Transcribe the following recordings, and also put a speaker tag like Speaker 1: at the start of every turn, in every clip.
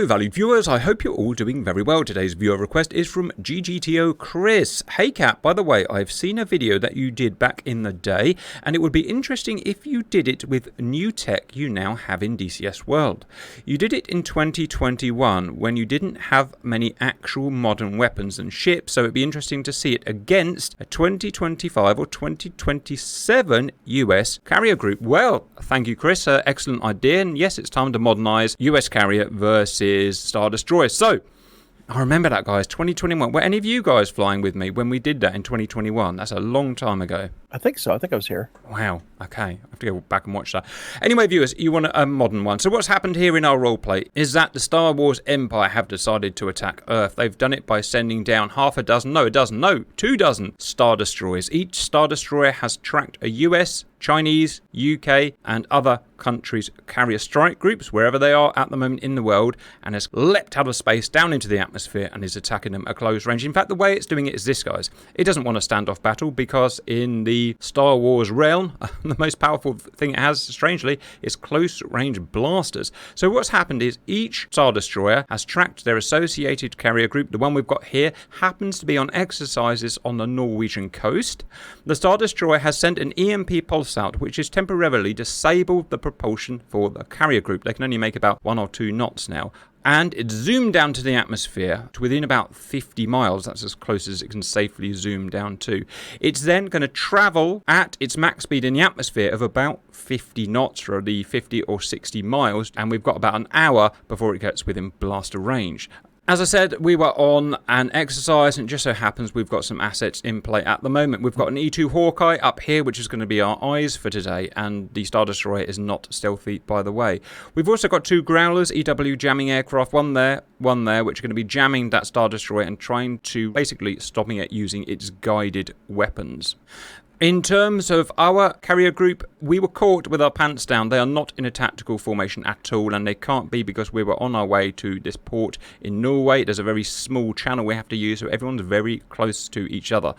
Speaker 1: Hello valued viewers, I hope you're all doing very well. Today's viewer request is from GGTO Chris. Hey Cat, by the way, I've seen a video that you did back in the day, and it would be interesting if you did it with new tech you now have in DCS World. You did it in 2021 when you didn't have many actual modern weapons and ships, so it'd be interesting to see it against a 2025 or 2027 US carrier group. Well, thank you Chris, excellent idea, and yes, it's time to modernise US carrier versus Star Destroyer. So, I remember that, guys, 2021. Were any of you guys flying with me when we did that in 2021? That's a long time ago.
Speaker 2: I think so. I think I was here.
Speaker 1: Wow. Okay. I have to go back and watch that. Anyway, viewers, you want a modern one. So what's happened here in our roleplay is that the Star Wars Empire have decided to attack Earth. They've done it by sending down 2 dozen Star Destroyers. Each Star Destroyer has tracked a US, Chinese, UK, and other countries' carrier strike groups, wherever they are at the moment in the world, and has leapt out of space down into the atmosphere and is attacking them at close range. In fact, the way it's doing it is this, guys. It doesn't want a standoff battle because in the Star Wars realm, the most powerful thing it has, strangely, is close-range blasters. So what's happened is each Star Destroyer has tracked their associated carrier group. The one we've got here happens to be on exercises on the Norwegian coast. The Star Destroyer has sent an EMP pulse out, which has temporarily disabled the propulsion for the carrier group. They can only make about 1 or 2 knots now. And it's zoomed down to the atmosphere to within about 50 miles. That's as close as it can safely zoom down to. It's then going to travel at its max speed in the atmosphere of about 50 knots for the 50 or 60 miles. And we've got about an hour before it gets within blaster range. As I said, we were on an exercise, and it just so happens we've got some assets in play at the moment. We've got an E2 Hawkeye up here, which is going to be our eyes for today, and the Star Destroyer is not stealthy, by the way. We've also got 2 Growlers, EW jamming aircraft, one there, which are going to be jamming that Star Destroyer and trying to basically stopping it using its guided weapons. In terms of our carrier group, we were caught with our pants down. They are not in a tactical formation at all, and they can't be because we were on our way to this port in Norway. There's a very small channel we have to use, so everyone's very close to each other.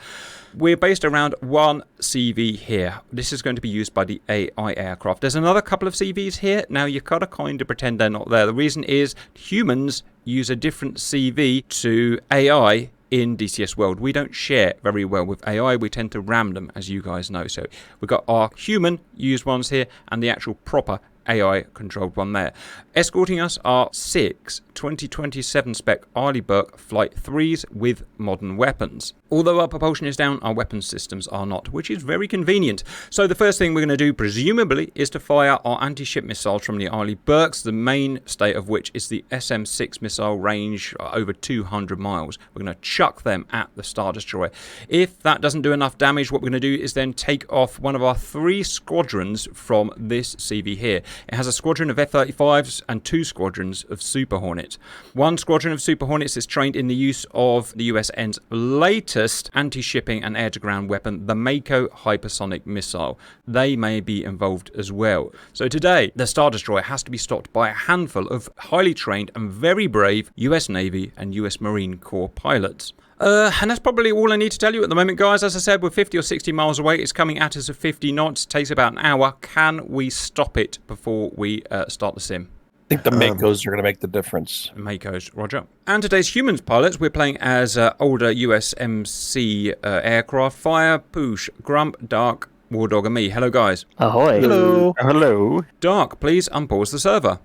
Speaker 1: We're based around 1 CV here. This is going to be used by the AI aircraft. There's another couple of CVs here. Now, you've got to kind of pretend they're not there. The reason is humans use a different CV to AI in DCS World. We don't share very well with AI. We tend to ram them, as you guys know. So we've got our human used ones here and the actual proper AI controlled one there. Escorting us are 6 2027 spec Arleigh Burke Flight 3s with modern weapons. Although our propulsion is down, our weapons systems are not, which is very convenient. So the first thing we're going to do, presumably, is to fire our anti-ship missiles from the Arleigh Burkes, the mainstay of which is the SM-6 missile range over 200 miles. We're going to chuck them at the Star Destroyer. If that doesn't do enough damage, what we're going to do is then take off one of our 3 squadrons from this CV here. It has a squadron of F-35s and 2 squadrons of Super Hornets. 1 squadron of Super Hornets is trained in the use of the USN's latest anti-shipping and air-to-ground weapon, the Mako hypersonic missile. They may be involved as well. So today, the Star Destroyer has to be stopped by a handful of highly trained and very brave US Navy and US Marine Corps pilots. And that's probably all I need to tell you at the moment, guys. As I said, we're 50 or 60 miles away. It's coming at us at 50 knots. It takes about an hour. Can we stop it before we start the sim?
Speaker 2: I think the Makos are going to make the difference.
Speaker 1: Makos, roger. And today's humans pilots, we're playing as older USMC aircraft. Fire, Poosh, Grump, Dark, Wardog, and me. Hello, guys.
Speaker 3: Ahoy.
Speaker 2: Hello.
Speaker 3: Hello.
Speaker 1: Dark, please unpause the server.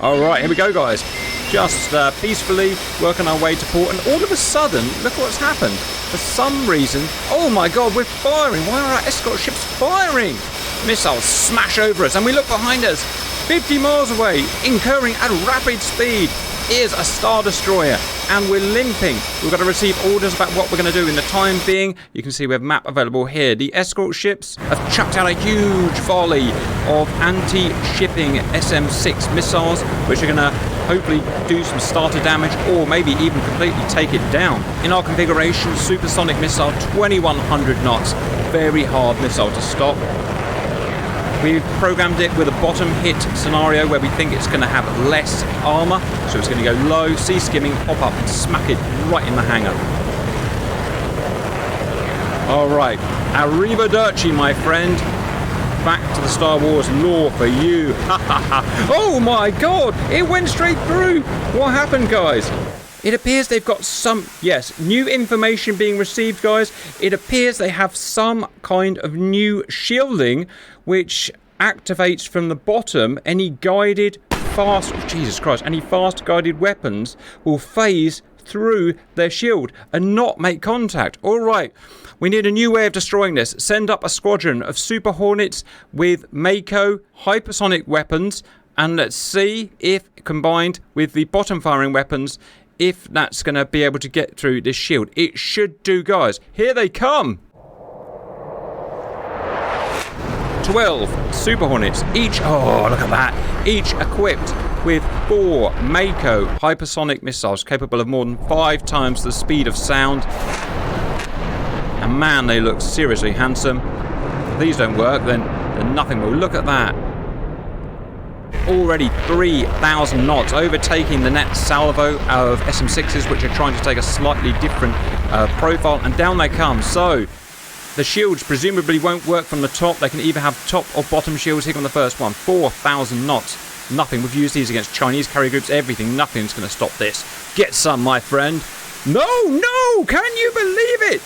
Speaker 1: All right, here we go, guys. Just peacefully working our way to port, and all of a sudden, look what's happened. For some reason, oh my god, we're firing. Why are our escort ships firing? Missiles smash over us, and we look behind us. 50 miles away, incurring at rapid speed, is a Star Destroyer, and we're limping. We've got to receive orders about what we're going to do in the time being. You can see we have a map available here. The escort ships have chucked out a huge volley of anti-shipping SM-6 missiles, which are going to hopefully do some starter damage or maybe even completely take it down. In our configuration, supersonic missile, 2100 knots. Very hard missile to stop. We've programmed it with a bottom hit scenario where we think it's going to have less armor, so it's going to go low, sea skimming, pop up and smack it right in the hangar. Alright, arrivederci my friend. Back to the Star Wars lore for you. Oh my god! It went straight through! What happened, guys? It appears they've got some, yes, new information being received, guys. It appears they have some kind of new shielding which activates from the bottom. Any guided fast, Jesus Christ, any fast guided weapons will phase through their shield and not make contact. All right, we need a new way of destroying this. Send up a squadron of Super Hornets with Mako hypersonic weapons, and let's see if combined with the bottom firing weapons, if that's going to be able to get through this shield. It should do, guys. Here they come. 12 Super Hornets, each, oh, look at that, each equipped with 4 Mako hypersonic missiles capable of more than 5 times the speed of sound. And man, they look seriously handsome. If these don't work, then nothing will. Look at that. Already 3,000 knots, overtaking the net salvo of SM6s, which are trying to take a slightly different profile, and down they come. So the shields presumably won't work from the top. They can either have top or bottom shields. Here on the first one, 4,000 knots. Nothing. We've used these against Chinese carrier groups, everything. Nothing's going to stop this. Get some, my friend. No, can you believe it?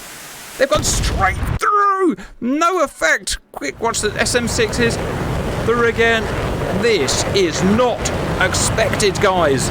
Speaker 1: They've gone straight through. No effect. Quick, watch the SM6s. Through again. This is not expected, guys.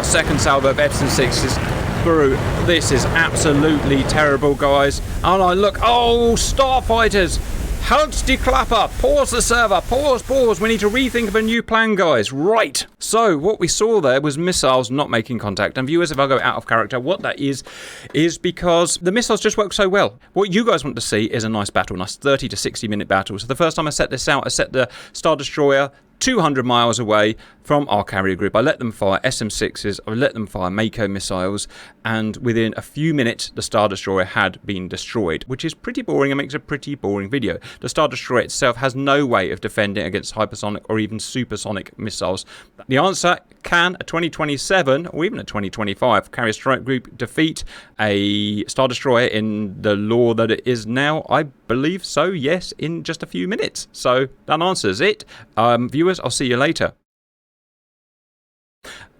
Speaker 1: Second salvo of SM6s through. This is absolutely terrible, guys. Oh, look. Oh, starfighters. Halt de clapper. Pause the server. Pause. We need to rethink of a new plan, guys. Right. So what we saw there was missiles not making contact. And viewers, if I go out of character, what that is because the missiles just work so well. What you guys want to see is a nice battle, nice 30 to 60 minute battle. So the first time I set this out, I set the Star Destroyer 200 miles away from our carrier group. I let them fire SM6s, I let them fire Mako missiles, and within a few minutes the Star Destroyer had been destroyed, which is pretty boring and makes a pretty boring video. The Star Destroyer itself has no way of defending against hypersonic or even supersonic missiles. The answer: can a 2027 or even a 2025 carrier strike group defeat a Star Destroyer in the lore that it is now? I believe so, yes, in just a few minutes. So that answers it. Viewers, I'll see you later.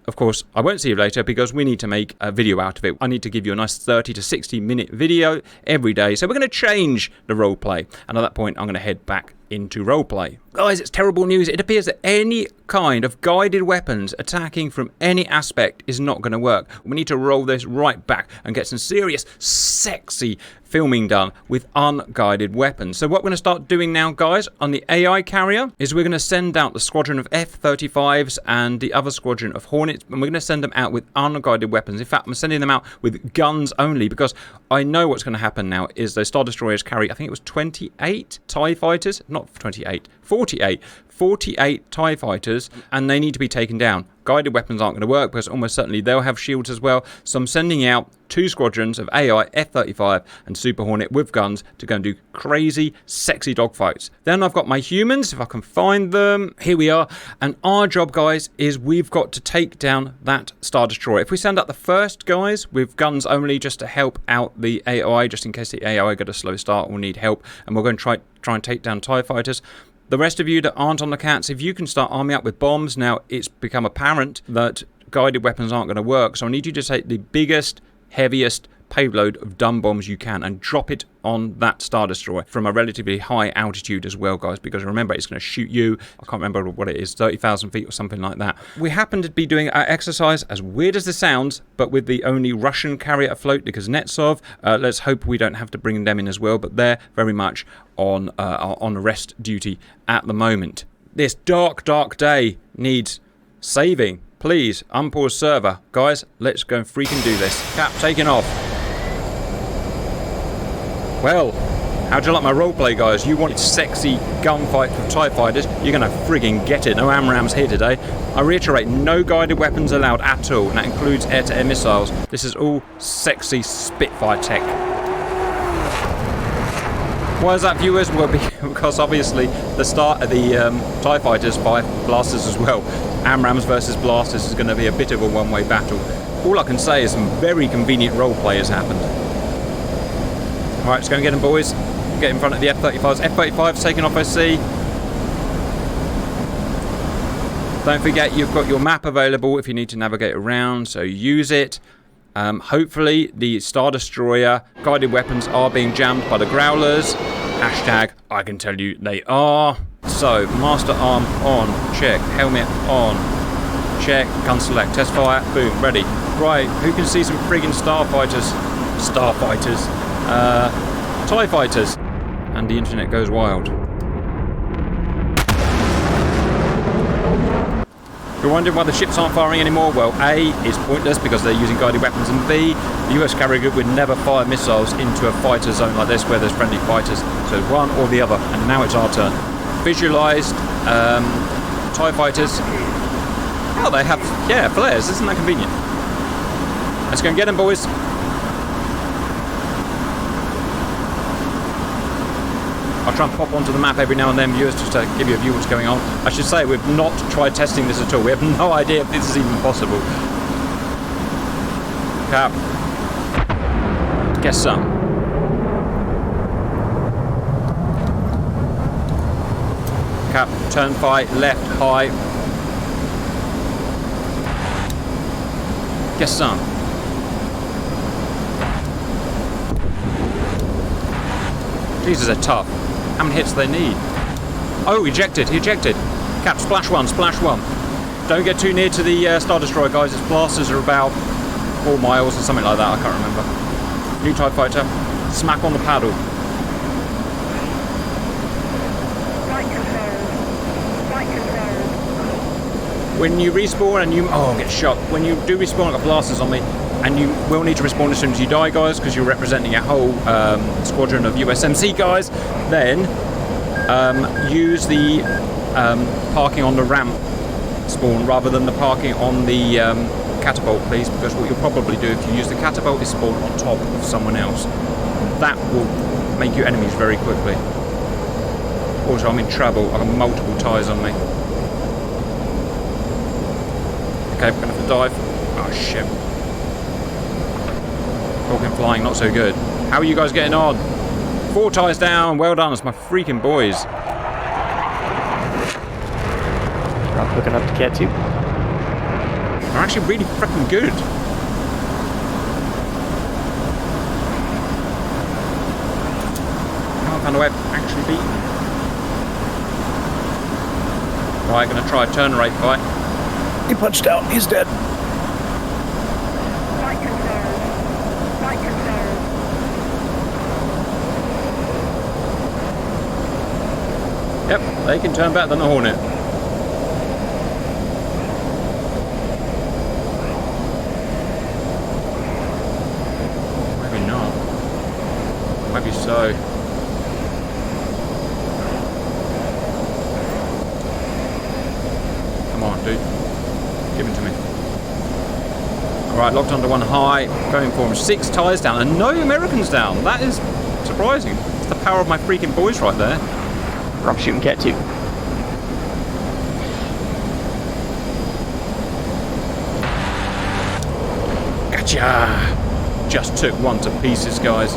Speaker 1: Of course, I won't see you later because we need to make a video out of it. I need to give you a nice 30 to 60 minute video every day. So we're going to change the roleplay. And at that point, I'm going to head back into roleplay. Guys, it's terrible news. It appears that any kind of guided weapons attacking from any aspect is not going to work. We need to roll this right back and get some serious, sexy filming done with unguided weapons. So what we're going to start doing now, guys, on the AI carrier is we're going to send out the squadron of F-35s and the other squadron of Hornets, and we're going to send them out with unguided weapons. In fact, I'm sending them out with guns only because I know what's going to happen now is those Star Destroyers carry, I think it was 28 TIE fighters, not 28, 48 TIE fighters, and they need to be taken down. Guided weapons aren't going to work because almost certainly they'll have shields as well. So I'm sending out 2 squadrons of AI, F-35 and Super Hornet with guns to go and do crazy, sexy dogfights. Then I've got my humans, if I can find them. Here we are. And our job, guys, is we've got to take down that Star Destroyer. If we send out the first guys with guns only just to help out the AI, just in case the AI get a slow start or need help, and we're going to try and take down TIE fighters. The rest of you that aren't on the cats, if you can start arming up with bombs. Now, it's become apparent that guided weapons aren't going to work, so I need you to take the biggest, heaviest payload of dumb bombs you can and drop it on that Star Destroyer from a relatively high altitude as well, guys, because remember, it's going to shoot you. I can't remember what it is, 30,000 feet or something like that. We happen to be doing our exercise, as weird as this sounds, but with the only Russian carrier afloat, because Netsov, let's hope we don't have to bring them in as well, but they're very much on rest duty at the moment. This dark, dark day needs saving. Please, unpause server. Guys, let's go and freaking do this. Cap taking off. Well, how'd you like my roleplay, guys? You wanted sexy gunfight with TIE fighters? You're gonna friggin' get it. No AMRAAMs here today. I reiterate, no guided weapons allowed at all, and that includes air-to-air missiles. This is all sexy Spitfire tech. Why is that, viewers? Well, because obviously the start of the TIE fighters fire blasters as well. AMRAAMs versus blasters is going to be a bit of a one-way battle. All I can say is some very convenient roleplay has happened. Alright, let's go and get them, boys. Get in front of the F-35s. F-35's taking off SC. Don't forget you've got your map available if you need to navigate around, so use it. Hopefully the Star Destroyer guided weapons are being jammed by the Growlers. Hashtag, I can tell you they are. So, Master Arm on, check. Helmet on, check. Gun select, test fire, boom, ready. Right, who can see some friggin' starfighters? Starfighters. TIE fighters. And the internet goes wild. You're wondering why the ships aren't firing anymore? Well, A, it's pointless because they're using guided weapons, and B, the US carrier group would never fire missiles into a fighter zone like this where there's friendly fighters. So one or the other, and now it's our turn. Visualised TIE fighters. Oh, they have, yeah, flares. Isn't that convenient? Let's go and get them, boys. I'll try and pop onto the map every now and then, viewers, just to give you a view of what's going on. I should say, we've not tried testing this at all. We have no idea if this is even possible. Cap. Guess some. Cap, turn fight, left, high. Guess some. Jesus, they're tough. How many hits do they need? Oh, ejected, he ejected. Cap, splash one, splash one. Don't get too near to the Star Destroyer, guys. Its blasters are about 4 miles or something like that, I can't remember. New TIE fighter, smack on the paddle. When you respawn and you... Oh, get shot. When you do respawn, I've got blasters on me. And you will need to respawn as soon as you die, guys, because you're representing a whole squadron of USMC guys. Then use the parking on the ramp spawn rather than the parking on the catapult, please, because what you'll probably do if you use the catapult is spawn on top of someone else. That will make you enemies very quickly. Also, I'm in trouble. I've got multiple ties on me. Okay, we're going to have to dive. Oh, shit. Talking flying, not so good. How are you guys getting on? 4 ties down. Well done. It's my freaking boys.
Speaker 3: Rock looking up to Cat 2.
Speaker 1: They're actually really freaking good. I haven't found a way of actually beating them. Right, going to try a turn rate fight.
Speaker 2: He punched out. He's dead.
Speaker 1: Yep, they can turn better than the Hornet. Maybe not. Maybe so. Come on, dude. Give it to me. Alright, locked onto one high. Going for him. 6 ties down and no Americans down. That is surprising. It's the power of my freaking boys right there.
Speaker 3: Rock shooting Cat 2.
Speaker 1: Gotcha! Just took one to pieces, guys.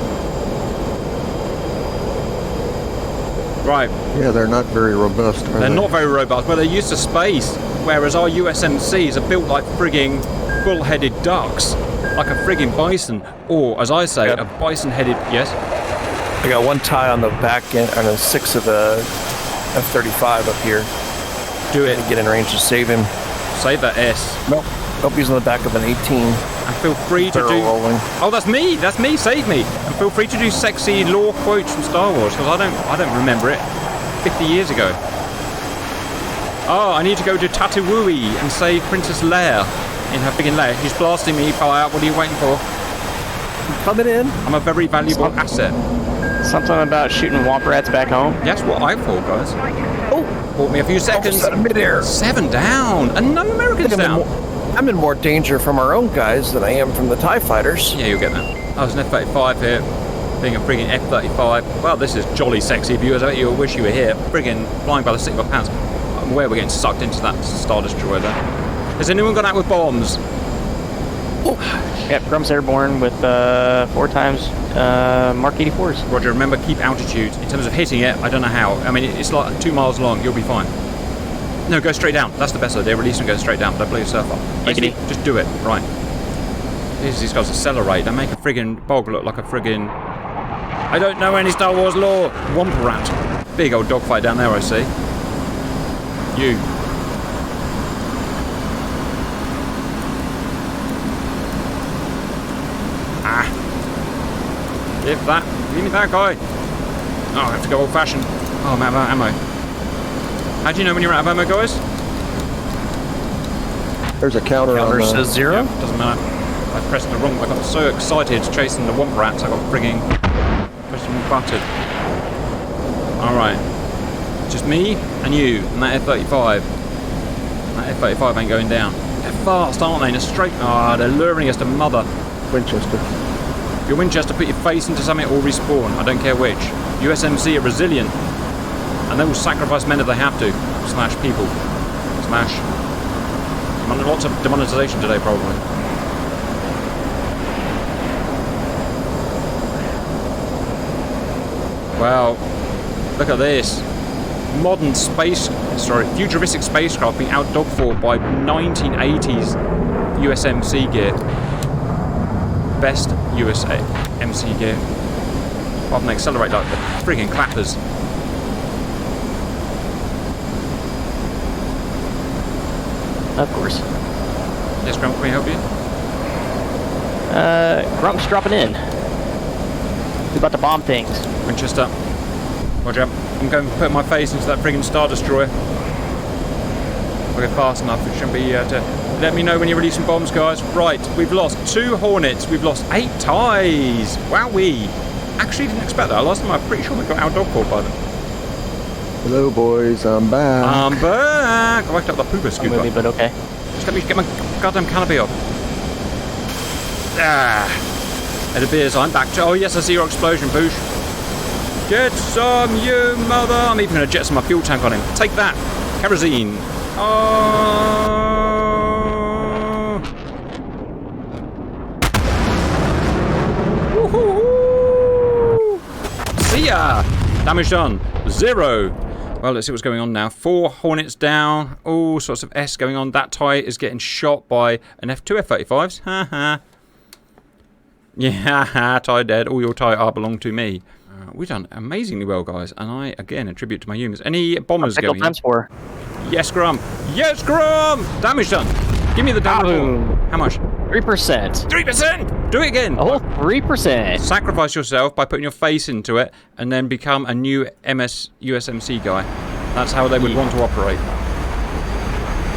Speaker 1: Right.
Speaker 4: Yeah, they're not very robust, are
Speaker 1: They're
Speaker 4: they?
Speaker 1: not very robust, but they're used to space, whereas our USMCs are built like frigging bull-headed ducks, like a frigging bison, or, as I say,
Speaker 2: Yep.
Speaker 1: a bison-headed... Yes?
Speaker 2: I got 1 tie on the back end, on the 6 of the F-35 up here.
Speaker 1: Do it.
Speaker 2: Get in range to save him.
Speaker 1: Save that S.
Speaker 2: Nope. Nope, he's on the back of an 18.
Speaker 1: And feel free to
Speaker 2: Barrel
Speaker 1: do...
Speaker 2: rolling.
Speaker 1: Oh, that's me! That's me! Save me! And feel free to do sexy lore quotes from Star Wars, because I don't remember it. 50 years ago. Oh, I need to go to Tatooine and save Princess Leia in her friggin' lair. She's blasting me, far out. What are you waiting for?
Speaker 2: Coming in.
Speaker 1: I'm a very valuable asset.
Speaker 3: Something about shooting womp rats back home.
Speaker 1: That's what I thought, guys.
Speaker 2: Oh,
Speaker 1: Bought me a few seconds.
Speaker 2: almost out of midair.
Speaker 1: 7 down, and no Americans down.
Speaker 2: I'm in more danger from our own guys than I am from the TIE fighters.
Speaker 1: Yeah, you'll get that. I was an F-35 here, being a friggin' F-35. Well, this is jolly sexy, viewers. I bet you'll wish you were here, friggin' flying by the seat of our pants. I'm aware we're getting sucked into that Star Destroyer there. Has anyone gone out with bombs? Oh,
Speaker 3: Yep, Grump's airborne with 4 times Mark 84s.
Speaker 1: Roger, remember, keep altitude. In terms of hitting it, I don't know how. I mean, it's like 2 miles long. You'll be fine. No, go straight down. That's the best idea. Release and go straight down. Don't blow yourself up. Basically, just do it. Right. These guys accelerate. They make a friggin' bog look like a friggin'... I don't know any Star Wars lore. Womp rat. Big old dogfight down there, I see. You. Give that. Give me that guy. Oh, I have to go old-fashioned. Oh, I'm out of ammo. How do you know when you're out of ammo, guys?
Speaker 4: There's a counter on
Speaker 2: Counter says 0.
Speaker 1: Yeah, doesn't matter. I pressed the wrong... I got so excited chasing the womp rats, I got frigging... pressed the wrong button. Alright. Just me and you and that F-35. That F-35 ain't going down. They're fast, aren't they? In a straight... Ah, they're luring us to mother.
Speaker 4: Winchester.
Speaker 1: If you're Winchester, put your face into something or respawn. I don't care which. USMC are resilient. And they will sacrifice men if they have to. Slash people. Slash. Lots of demonetization today, probably. Well, look at this. Modern futuristic spacecraft being out dogfought by 1980s USMC gear. Best USMC gear. Apart from they accelerate like the friggin' clappers.
Speaker 3: Of course.
Speaker 1: Yes, Grump, can we help you?
Speaker 3: Grump's dropping in. He's about to bomb things.
Speaker 1: Winchester. Roger. I'm going to put my face into that friggin' Star Destroyer. I'll go fast enough. It shouldn't be to... Let me know when you're releasing bombs, guys. Right, we've lost 2 Hornets. We've lost 8 ties. Wowee. Actually didn't expect that. Last time I'm pretty sure we got out dogfought by them.
Speaker 4: Hello, boys. I'm back.
Speaker 1: I'm back. I whacked up the pooper scooper.
Speaker 3: Movie, but okay.
Speaker 1: Just let me get my goddamn canopy off. Ah. It appears I'm back to... Oh, yes, I see your explosion, Boosh. Get some, you mother... I'm even going to jet some my fuel tank on him. Take that. Kerosene. Oh. Woohoo. See ya. Damage done. 0. Well, let's see what's going on now. 4 Hornets down. All sorts of S going on. That tie is getting shot by an F2 F-35s. Ha ha. Yeah, tie dead. All your tie are belong to me. We've done amazingly well, guys. And I, again, attribute to my humans. Any bombers going in?
Speaker 3: Times 4.
Speaker 1: Yes, Grump. Yes, Grump. Damage done. Give me the damage. How much?
Speaker 3: 3%.
Speaker 1: 3%. Do it again.
Speaker 3: A whole 3%.
Speaker 1: Sacrifice yourself by putting your face into it and then become a new USMC guy. That's how they would want to operate.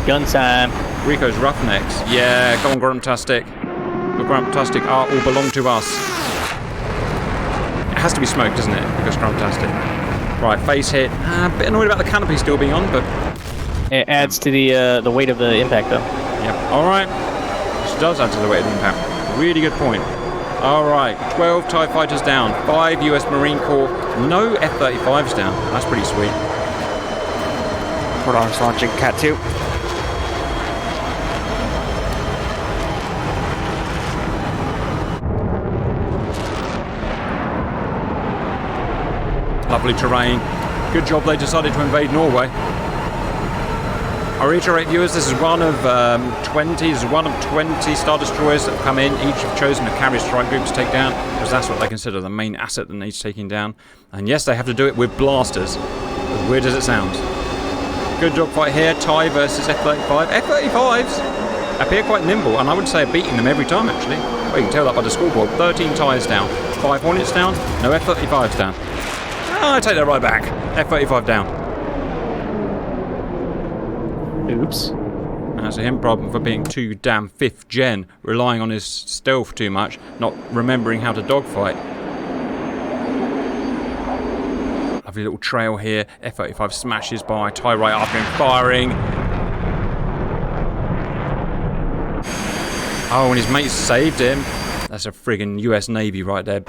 Speaker 3: Gun time.
Speaker 1: Rico's Roughnecks. Yeah, go on, Grumptastic. The Grumptastic art all belong to us. It has to be smoked, doesn't it? Because Grumptastic. Right, face hit. A bit annoyed about the canopy still being on, but...
Speaker 3: It adds to the weight of the impact, though.
Speaker 1: Yep. Alright. This does add to the weight of the impact. Really good point. Alright, 12 TIE fighters down, 5 US Marine Corps, no F-35s down. That's pretty sweet.
Speaker 3: Port arms launching Cat 2.
Speaker 1: Lovely terrain. Good job they decided to invade Norway. I reiterate, viewers, this is one of 20. This is one of 20 Star Destroyers that have come in. Each have chosen a carrier strike group to take down, because that's what they consider the main asset that needs taking down. And yes, they have to do it with blasters. As weird as it sounds. Good dogfight here. TIE versus F-35. F-35s appear quite nimble, and I would say are beating them every time, actually. Well, you can tell that by the scoreboard. 13 TIEs down. 5 Hornets down. No F-35s down. Oh, I take that right back. F-35 down.
Speaker 3: Oops.
Speaker 1: That's a him problem for being too damn 5th gen, relying on his stealth too much, not remembering how to dogfight. Lovely little trail here. F-35 smashes by, TIE right after him, firing. Oh, and his mates saved him. That's a friggin' US Navy right there.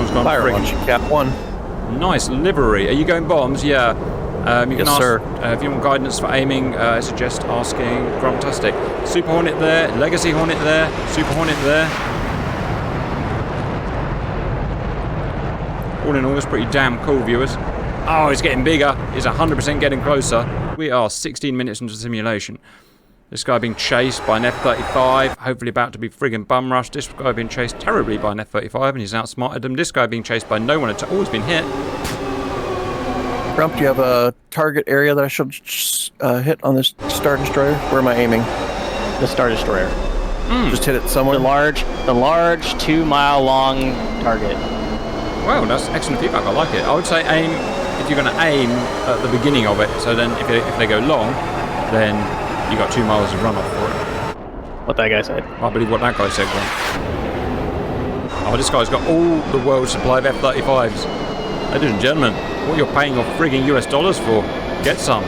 Speaker 2: Fire launch, Cap 1.
Speaker 1: Nice livery. Are you going bombs? Yeah. You can
Speaker 2: Yes,
Speaker 1: ask,
Speaker 2: sir.
Speaker 1: if you want guidance for aiming, I suggest asking Grumptastic. Super Hornet there, Legacy Hornet there, Super Hornet there. All in all, it's pretty damn cool, viewers. Oh, it's getting bigger. It's 100% getting closer. We are 16 minutes into the simulation. This guy being chased by an F-35, hopefully about to be friggin' bum rushed. This guy being chased terribly by an F-35 and he's outsmarted them. This guy being chased by no one at all. He's been hit.
Speaker 2: Grump, do you have a target area that I should hit on this Star Destroyer? Where am I aiming?
Speaker 3: The Star Destroyer.
Speaker 2: Just hit it somewhere.
Speaker 3: The large 2-mile long target.
Speaker 1: Well, that's excellent feedback. I like it. I would say aim, if you're going to aim at the beginning of it, so then if they go long, then you got 2 miles of runoff for it.
Speaker 3: What that guy said.
Speaker 1: I believe what that guy said, Glenn. Oh, this guy's got all the world's supply of F-35s. Ladies and gentlemen, what you're paying your frigging US dollars for, get some.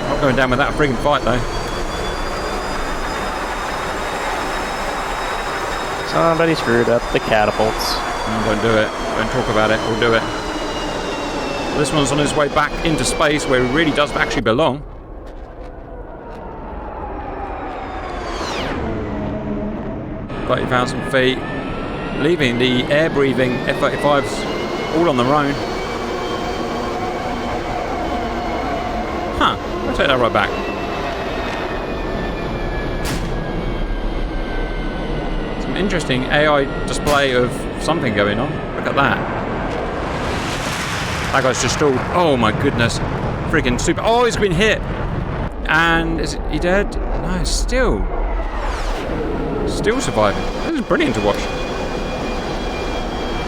Speaker 1: Not going down with that frigging fight, though.
Speaker 3: Somebody screwed up the catapults.
Speaker 1: Don't do it. Don't talk about it. We'll do it. This one's on his way back into space where he really does actually belong. "30,000 feet, leaving the air-breathing F-35s all on their own. Huh, I'll take that right back. Some interesting AI display of something going on. Look at that. That guy's just stalled. Oh my goodness. Freaking super. Oh, he's been hit. And is he dead? No, still surviving. This is brilliant to watch.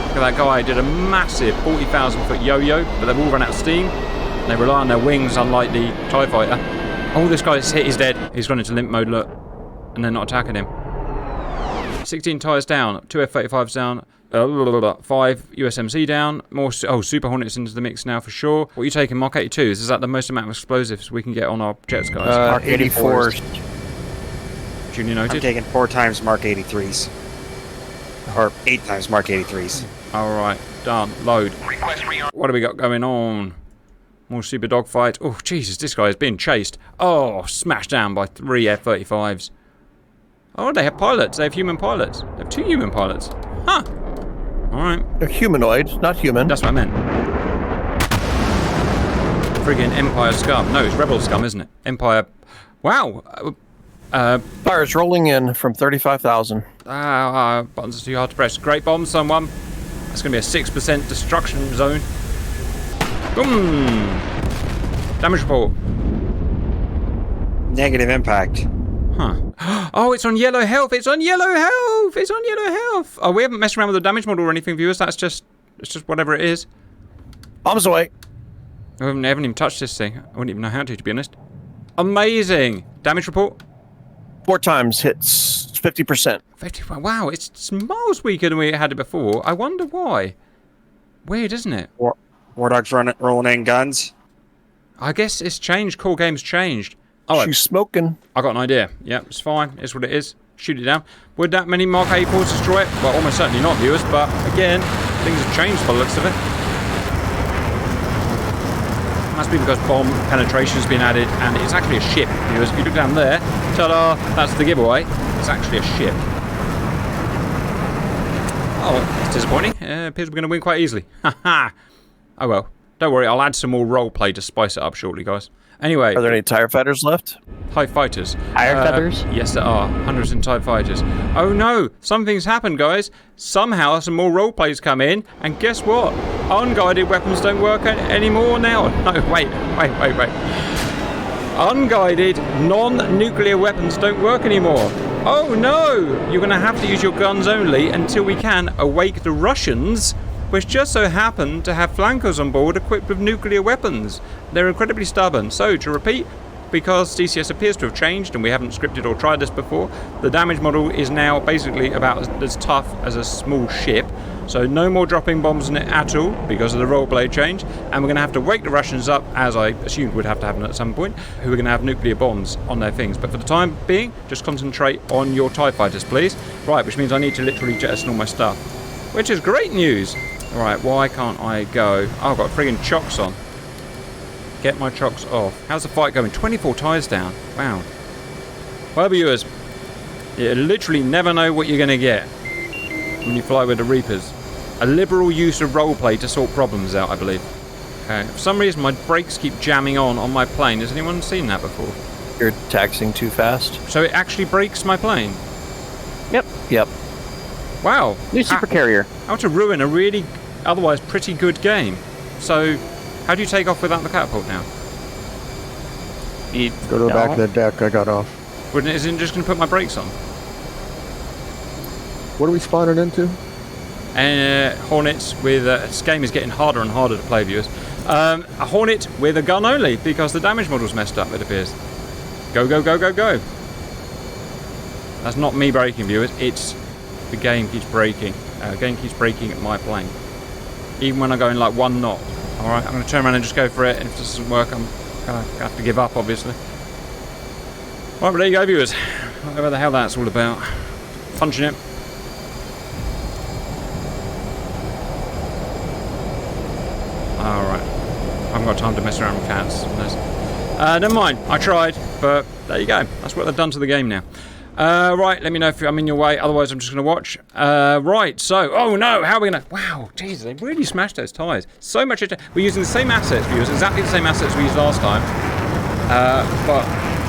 Speaker 1: Look at that guy. Did a massive 40,000 foot yo-yo, but they've all run out of steam. They rely on their wings, unlike the TIE fighter. Oh, this guy's hit. He's dead. He's gone into limp mode, look. And they're not attacking him. 16 TIEs down. 2 F-35s down. 5 USMC down. More. Oh, Super Hornets into the mix now for sure. What are you taking? Mark 82s? Is that the most amount of explosives we can get on our jets, guys?
Speaker 3: Mark
Speaker 2: 84.
Speaker 1: Junior noted.
Speaker 5: I'm taking 4 times Mark 83s. Or 8 times Mark 83s.
Speaker 1: Alright, done. Load. What do we got going on? More super dogfight. Oh, Jesus, this guy is being chased. Oh, smashed down by 3 F-35s. Oh, they have pilots. They have human pilots. They have 2 human pilots. Huh. Alright.
Speaker 2: They're humanoids, not human.
Speaker 1: That's what I meant. Friggin' Empire scum. No, it's Rebel scum, isn't it? Empire. Wow.
Speaker 2: Fires rolling in from 35,000.
Speaker 1: Buttons are too hard to press. Great bomb, someone. That's going to be a 6% destruction zone. Boom! Damage report.
Speaker 5: Negative impact.
Speaker 1: Huh. Oh, it's on yellow health. It's on yellow health. It's on yellow health. Oh, we haven't messed around with the damage model or anything, viewers. It's just whatever it is.
Speaker 2: Bombs away.
Speaker 1: I haven't even touched this thing. I wouldn't even know how to be honest. Amazing. Damage report.
Speaker 2: 4 times hits 50%.
Speaker 1: 50. Wow, it's miles weaker than we had it before. I wonder why. Weird, isn't it?
Speaker 5: War Dogs rolling in guns.
Speaker 1: I guess it's changed. Core game's changed. Oh,
Speaker 2: She's smoking.
Speaker 1: I got an idea. Yeah, it's fine. It's what it is. Shoot it down. Would that many Mark 84s destroy it? Well, almost certainly not, viewers. But again, things have changed by the looks of it. Must be because bomb penetration has been added, and it's actually a ship. Viewers, if you look down there, ta-da! That's the giveaway. It's actually a ship. Oh, it's disappointing. Appears we're going to win quite easily. Haha. Oh well. Don't worry. I'll add some more roleplay to spice it up shortly, guys. Anyway.
Speaker 2: Are there any TIE fighters left?
Speaker 1: TIE fighters.
Speaker 3: Iron feathers?
Speaker 1: Yes, there are. Hundreds of TIE fighters. Oh no! Something's happened, guys. Somehow some more roleplays come in, and guess what? Unguided weapons don't work anymore now. No, wait. Unguided, non-nuclear weapons don't work anymore. Oh no! You're going to have to use your guns only until we can awake the Russians, which just so happen to have flankers on board equipped with nuclear weapons. They're incredibly stubborn. So, to repeat, because DCS appears to have changed and we haven't scripted or tried this before, the damage model is now basically about as tough as a small ship. So no more dropping bombs in it at all because of the roleplay change, and we're going to have to wake the Russians up, as I assumed would have to happen at some point, who are going to have nuclear bombs on their things. But for the time being, just concentrate on your TIE fighters, please. Right, which means I need to literally jettison all my stuff, which is great news. Right, why can't I go? Oh, I've got friggin' chocks on. Get my chocks off. How's the fight going? 24 tyres down. Wow. Well, viewers, you literally never know what you're going to get when you fly with the Reapers. A liberal use of roleplay to sort problems out, I believe. Okay. For some reason, my brakes keep jamming on my plane. Has anyone seen that before?
Speaker 2: You're taxing too fast.
Speaker 1: So it actually brakes my plane?
Speaker 2: Yep.
Speaker 1: Wow.
Speaker 3: New super carrier.
Speaker 1: How to ruin a really, otherwise pretty good game. So, how do you take off without the catapult now?
Speaker 3: You
Speaker 4: Go to the back of
Speaker 3: don't.
Speaker 4: the deck. I got off.
Speaker 1: Isn't it just going to put my brakes on?
Speaker 4: What are we spawning into?
Speaker 1: Hornets with... this game is getting harder and harder to play, viewers. A Hornet with a gun only, because the damage model's messed up, it appears. Go, go, go, go, go. That's not me braking, viewers. It's the game keeps braking. The game keeps braking at my plane. Even when I'm going like 1 knot. Alright, I'm going to turn around and just go for it. And if this doesn't work, I'm going to have to give up, obviously. Right, but there you go, viewers. I don't know what the hell that's all about. Punching it. Alright. I haven't got time to mess around with cats. Never mind. I tried, but there you go. That's what they've done to the game now. Right, let me know if I'm in your way. Otherwise, I'm just going to watch. Right, so... Oh, no! How are we going to... Wow, Jesus, they really smashed those tyres. So much... We're using the same assets, viewers. Exactly the same assets we used last time. But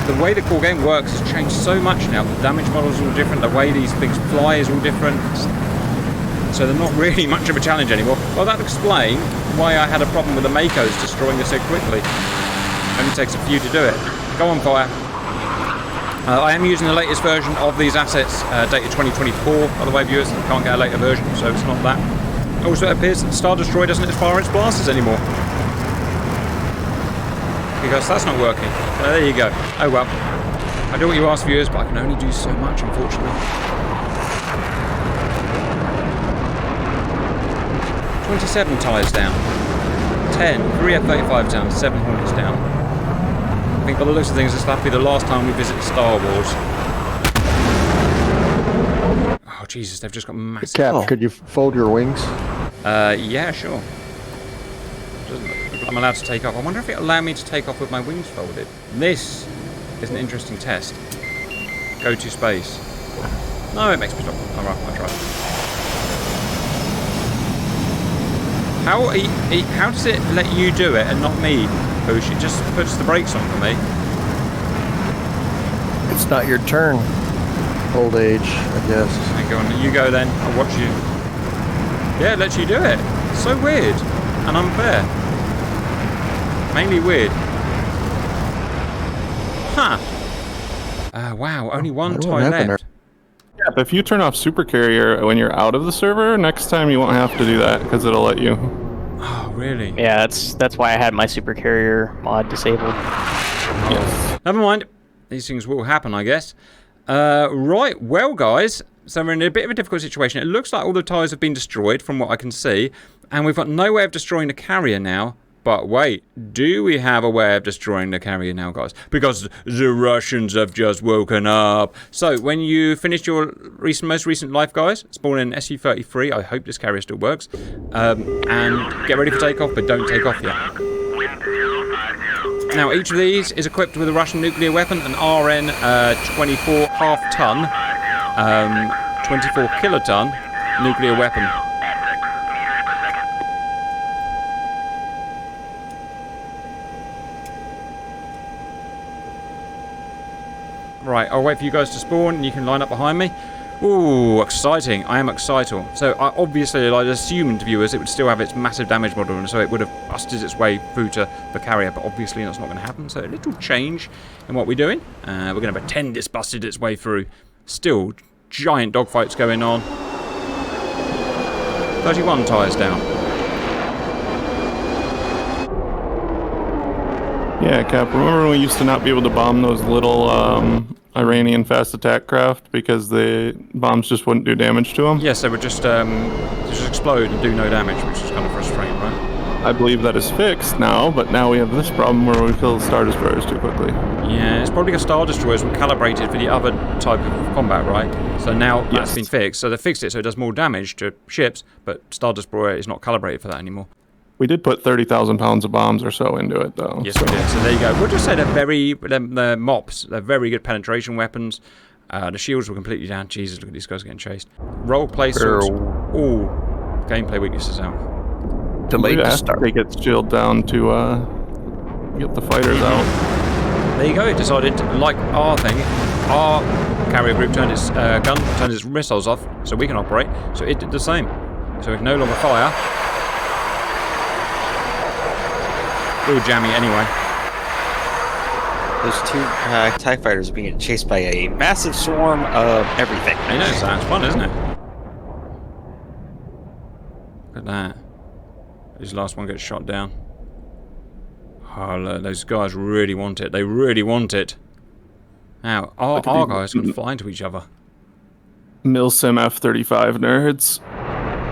Speaker 1: the way the core game works has changed so much now. The damage models are all different. The way these things fly is all different. So they're not really much of a challenge anymore. Well, that would explain why I had a problem with the Makos destroying us so quickly. Only takes a few to do it. Go on, fire. I am using the latest version of these assets, dated 2024, by the way, viewers. You can't get a later version, so it's not that. Also, it appears that the Star Destroyer doesn't fire its blasters anymore. Because that's not working. There you go. Oh well. I do what you ask, viewers, but I can only do so much, unfortunately. 27 tyres down. 10. 3 F-35s down. 7 Hornets down. I think by the looks of things, this will be the last time we visit Star Wars. Oh, Jesus, they've just got massive...
Speaker 4: Cap, could you fold your wings?
Speaker 1: Yeah, sure. I'm allowed to take off. I wonder if it'll allow me to take off with my wings folded. This is an interesting test. Go to space. No, it makes me stop. Alright, I'll try. How does it let you do it and not me, Poosh? It just puts the brakes on for me.
Speaker 2: It's not your turn.
Speaker 4: Old age, I guess.
Speaker 1: Hang on, you go then. I'll watch you. Yeah, it lets you do it. So weird and unfair. Mainly weird. Huh. Wow, only one tie left.
Speaker 6: Yeah, but if you turn off Super Carrier when you're out of the server, next time you won't have to do that because it'll let you.
Speaker 1: Oh, really?
Speaker 3: Yeah, that's why I had my super carrier mod disabled.
Speaker 6: Yes.
Speaker 1: Never mind. These things will happen, I guess. Right, well, guys, so we're in a bit of a difficult situation. It looks like all the tyres have been destroyed, from what I can see, and we've got no way of destroying the carrier now. But wait, do we have a way of destroying the carrier now, guys? Because the Russians have just woken up. So, when you finish your most recent life, guys, spawn in SU-33. I hope this carrier still works. And get ready for takeoff, but don't take off yet. Now, each of these is equipped with a Russian nuclear weapon, an RN-24 half-ton, 24 kiloton nuclear weapon. Right, I'll wait for you guys to spawn and you can line up behind me. Ooh, exciting. I am excited. So, obviously, I'd assumed, viewers, it would still have its massive damage model, and so it would have busted its way through to the carrier, but obviously that's not going to happen, so a little change in what we're doing. We're going to pretend it's busted its way through. Still, giant dogfights going on. 31 tyres down.
Speaker 6: Yeah, Cap, remember when we used to not be able to bomb those little Iranian fast attack craft because the bombs just wouldn't do damage to them?
Speaker 1: Yes, they would just explode and do no damage, which is kind of frustrating, right?
Speaker 6: I believe that is fixed now, but now we have this problem where we kill Star Destroyers too quickly.
Speaker 1: Yeah, it's probably because Star Destroyers were calibrated for the other type of combat, right? So now that's been fixed. So they fixed it so it does more damage to ships, but Star Destroyer is not calibrated for that anymore.
Speaker 6: We did put 30,000 pounds of bombs or so into it, though.
Speaker 1: Yes, we did. So there you go. We'll just say they're mops. They're very good penetration weapons. The shields were completely down. Jesus, look at these guys getting chased. Roleplay sorts all gameplay weaknesses out.
Speaker 2: Delayed to start.
Speaker 6: Take its shield down to get the fighters out.
Speaker 1: There you go. It decided, like our thing, our carrier group turned its turned its missiles off so we can operate. So it did the same. So we can no longer fire. We'll jam it anyway.
Speaker 5: Those two TIE fighters are being chased by a massive swarm of everything.
Speaker 1: I know, sounds fun, isn't it? Look at that. This last one gets shot down. Oh, look, those guys really want it. They really want it. Now, our guys can fly into each other.
Speaker 6: Milsim F-35 nerds.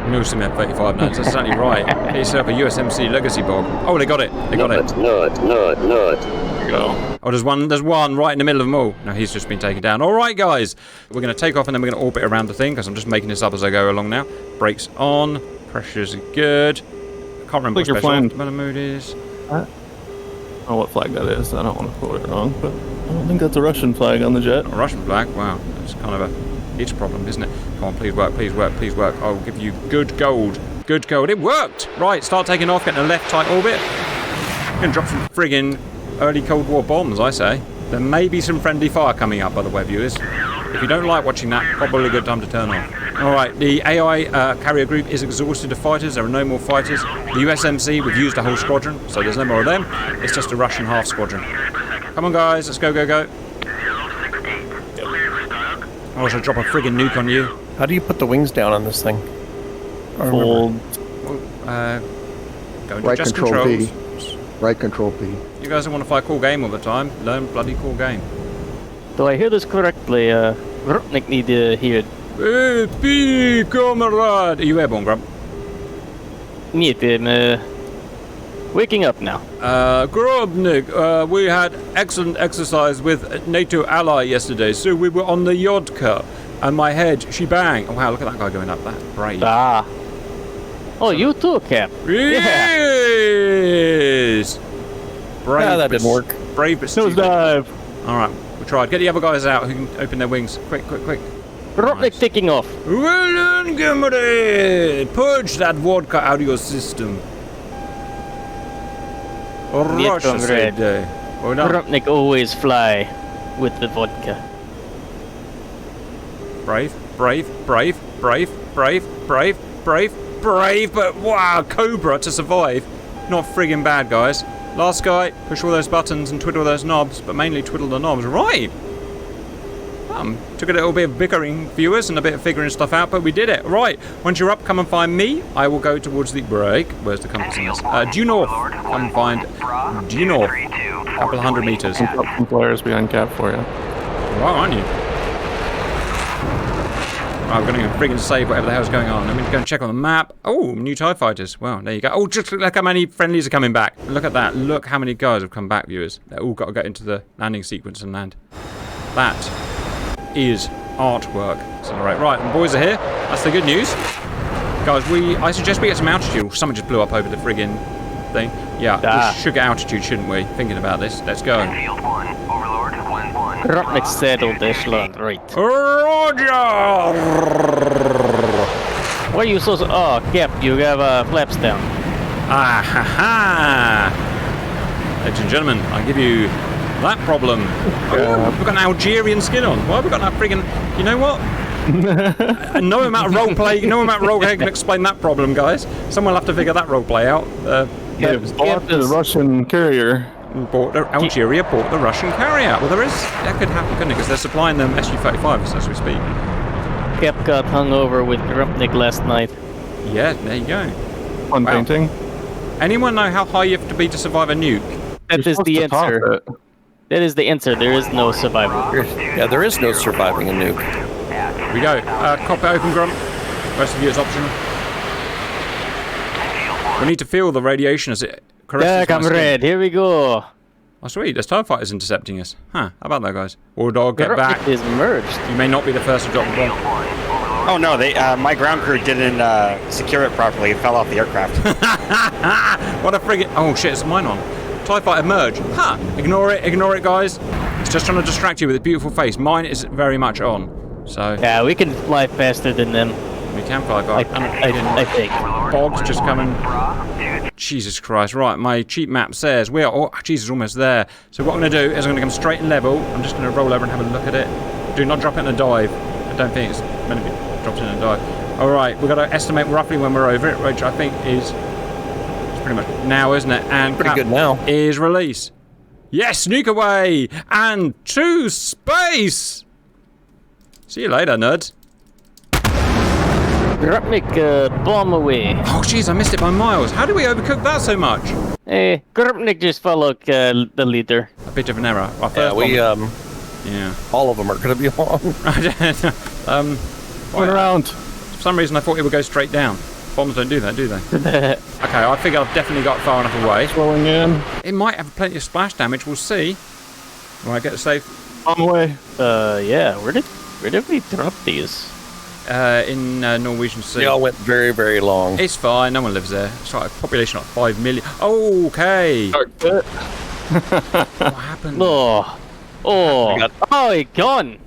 Speaker 1: Milsim F-35 notes, that's certainly right. They set up a USMC legacy bomb. Oh, they got it. They got it.
Speaker 7: Nut.
Speaker 6: There you go.
Speaker 1: Oh, there's one right in the middle of them all. No, he's just been taken down. All right, guys. We're going to take off and then we're going to orbit around the thing because I'm just making this up as I go along now. Brakes on. Pressures are good. Can't remember what special mode is.
Speaker 6: Oh, what flag that is. I don't want to quote it wrong, but I don't think that's a Russian flag on the jet.
Speaker 1: A Russian flag? Wow. That's kind of a problem, isn't it? Come on, please work, please work, please work. I'll give you good gold. Good gold. It worked! Right, start taking off, getting a left tight orbit. I'm going to drop some friggin' early Cold War bombs, I say. There may be some friendly fire coming up, by the way, viewers. If you don't like watching that, probably a good time to turn off. Alright, the AI carrier group is exhausted of fighters. There are no more fighters. The USMC, we've used a whole squadron, so there's no more of them. It's just a Russian half squadron. Come on, guys, let's go, go, go. I should drop a friggin' nuke on you.
Speaker 2: How do you put the wings down on this thing?
Speaker 6: Fold.
Speaker 1: Go into
Speaker 4: Right
Speaker 1: just
Speaker 4: control
Speaker 1: controls.
Speaker 4: P. Right control P.
Speaker 1: You guys don't want to fight cool game all the time. Learn bloody cool game.
Speaker 3: Do I hear this correctly? Rupnik need to hear it.
Speaker 1: Hey, P, comrade! Are you airborne, Grump?
Speaker 3: Niet, I'm waking up now.
Speaker 1: Grubnik, we had excellent exercise with a NATO ally yesterday, so we were on the Yodka, and my head, she bang. Oh wow, look at that guy going up, that brave.
Speaker 3: Ah. Oh, you too, Cap.
Speaker 1: Yes! Brave,
Speaker 2: Yeah, that didn't work.
Speaker 1: Brave but stupid.
Speaker 6: Nosedive.
Speaker 1: Alright, we tried. Get the other guys out who can open their wings. Quick, quick, quick.
Speaker 3: Rupnik
Speaker 1: Nice.
Speaker 3: taking off.
Speaker 1: Well done, comrade! Purge that vodka out of your system. Russia
Speaker 3: comrade.
Speaker 1: said, well done.
Speaker 3: Rupnik always fly with the vodka.
Speaker 1: Brave, brave, brave, brave, brave, brave, brave, brave, but wow, Cobra to survive. Not friggin' bad, guys. Last guy, push all those buttons and twiddle those knobs, but mainly twiddle the knobs. Right! Took a little bit of bickering, viewers, and a bit of figuring stuff out, but we did it. Right, once you're up, come and find me. I will go towards the break. Where's the compass in this? Due north. Come and find due north. A couple of 100 meters.
Speaker 6: I'll put some flares behind Cap for you.
Speaker 1: Wow, aren't you? Right, we're going to friggin' save whatever the hell's going on. Let me go and check on the map. Oh, new TIE fighters. Well, there you go. Oh, just look how many friendlies are coming back. Look at that. Look how many guys have come back, viewers. They've all got to get into the landing sequence and land. That is artwork. So, right, the boys are here. That's the good news. Guys, I suggest we get some altitude. Someone just blew up over the friggin' thing. Yeah, we should get altitude, shouldn't we? Thinking about this. Let's go.
Speaker 7: Field 1, Overlord 1-1.
Speaker 3: Rupnik settled this land, right.
Speaker 1: Roger!
Speaker 3: Why are you so... Oh, Cap, you have flaps down.
Speaker 1: Ah ha ha! Ladies and gentlemen, I give you that problem. Oh, we've got an Algerian skin on. Why have we got that friggin'... You know what? No amount of roleplay can explain that problem, guys. Someone will have to figure that roleplay out.
Speaker 6: They bought the Russian carrier.
Speaker 1: Algeria bought the Russian carrier. Well, that could happen, couldn't it? Because they're supplying them Su-35s as we speak.
Speaker 3: Cap got hung over with Rupnik last night.
Speaker 1: Yeah, there you go.
Speaker 6: Fun
Speaker 1: Wow.
Speaker 6: painting.
Speaker 1: Anyone know how high you have to be to survive a nuke?
Speaker 3: That is the
Speaker 6: Supposed to top
Speaker 3: answer.
Speaker 6: it.
Speaker 3: That is the answer. There is no survival.
Speaker 2: Yeah, there is no surviving a nuke.
Speaker 1: Here we go. Cockpit open, Grump. Rest of you is optional. We need to feel the radiation as it caresses
Speaker 3: Yeah,
Speaker 1: my skin.
Speaker 3: comrade, here we go.
Speaker 1: Oh, sweet. There's TIE fighters intercepting us. Huh. How about that, guys? War Dog, get back.
Speaker 3: It is merged.
Speaker 1: You may not be the first to drop the bomb.
Speaker 5: Oh no, my ground crew didn't secure it properly. It fell off the aircraft.
Speaker 1: What a frigate. Oh, shit, it's mine on. TIE fighter merge. Ha! Ignore it, guys. It's just trying to distract you with its beautiful face. Mine is very much on. So,
Speaker 3: Yeah, we can fly faster than them.
Speaker 1: we can fly
Speaker 3: I think.
Speaker 1: Bog's just coming. Jesus Christ. Right, my cheap map says we are... Oh, Jesus, almost there. So what I'm going to do is I'm going to come straight and level. I'm just going to roll over and have a look at it. Do not drop it in a dive. I don't think it's meant to be dropped in a dive. All right, we've got to estimate roughly when we're over it, which I think is... It's pretty much now, isn't it? And
Speaker 2: Pretty good now.
Speaker 1: is release. Yes, sneak away and to space. See you later, nerds.
Speaker 3: Grupnik, bomb away.
Speaker 1: Oh, jeez, I missed it by miles. How do we overcook that so much?
Speaker 3: Hey, Grupnik just followed the leader.
Speaker 1: A bit of an error. Our
Speaker 2: Yeah,
Speaker 1: first yeah.
Speaker 2: all of them are going to be long.
Speaker 6: Turn around.
Speaker 1: For some reason, I thought it would go straight down. Bombs don't do that, do they? Okay, I think I've definitely got far enough away.
Speaker 6: Rolling in.
Speaker 1: It might have plenty of splash damage. We'll see. Right, get safe.
Speaker 6: On the way.
Speaker 3: Yeah, where did we drop these?
Speaker 1: In Norwegian Sea.
Speaker 2: They all went very, very long.
Speaker 1: It's fine. No one lives there. It's like a population of 5 million. Oh, okay.
Speaker 6: Dark pit.
Speaker 1: What happened?
Speaker 3: Oh, it's gone.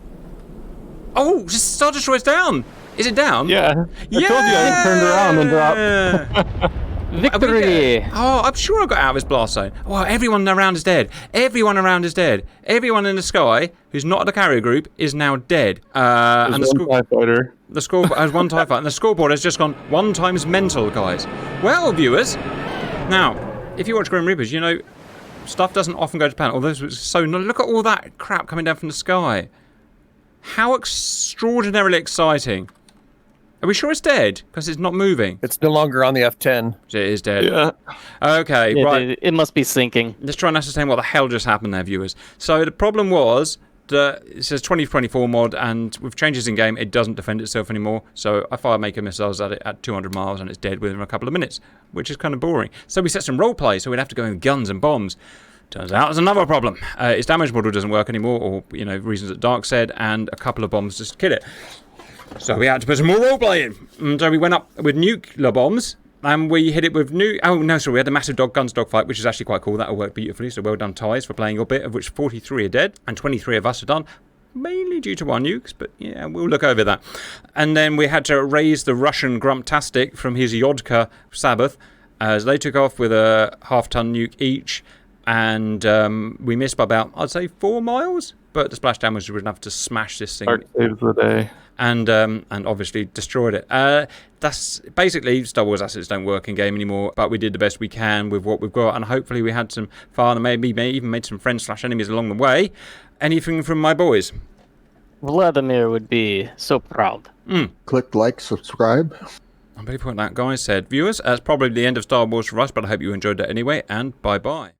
Speaker 1: Oh, Star Destroyer's down. Is it down?
Speaker 6: Yeah. I told you I turned around and dropped.
Speaker 3: Victory.
Speaker 1: Oh, I'm sure I got out of his blast zone. Well, everyone around is dead. Everyone around is dead. Everyone in the sky who's not the carrier group is now dead. And
Speaker 6: There's one TIE fighter.
Speaker 1: the score has one TIE fighter, and the scoreboard has just gone 1 times mental, guys. Well, viewers, now, if you watch Grim Reapers, you know, stuff doesn't often go to plan. Although it's so... Look at all that crap coming down from the sky. How extraordinarily exciting. Are we sure it's dead? Because it's not moving.
Speaker 2: It's no longer on the F-10.
Speaker 1: It is dead.
Speaker 6: Yeah.
Speaker 1: Okay, right.
Speaker 3: It must be sinking.
Speaker 1: Let's try and ascertain what the hell just happened there, viewers. So the problem was that it says 2024 mod, and with changes in game, it doesn't defend itself anymore. So I fire maker missiles at it at 200 miles, and it's dead within a couple of minutes, which is kind of boring. So we set some roleplay, so we'd have to go in with guns and bombs. Turns out there's another problem. Its damage model doesn't work anymore, or, you know, reasons that Dark said, and a couple of bombs just kill it. So we had to put some more roleplay in. And so we went up with nuclear bombs, and we hit it with we had a massive guns dogfight, which is actually quite cool. That'll work beautifully. So well done, TIEs, for playing your bit, of which 43 are dead, and 23 of us are done. Mainly due to our nukes, but yeah, we'll look over that. And then we had to raise the Russian Grumptastic from his Yodka Sabbath, as they took off with a half-ton nuke each, and we missed by about, I'd say, 4 miles, but the splash damage was enough to smash this thing.
Speaker 6: Dark saves the day.
Speaker 1: And obviously destroyed it. That's basically, Star Wars assets don't work in game anymore, but we did the best we can with what we've got, and hopefully we had some fun, and maybe even made some friends/enemies along the way. Anything from my boys?
Speaker 3: Vladimir would be so proud.
Speaker 4: Click like, subscribe.
Speaker 1: I'm very proud of that guy said. Viewers, that's probably the end of Star Wars for us, but I hope you enjoyed that anyway, and bye-bye.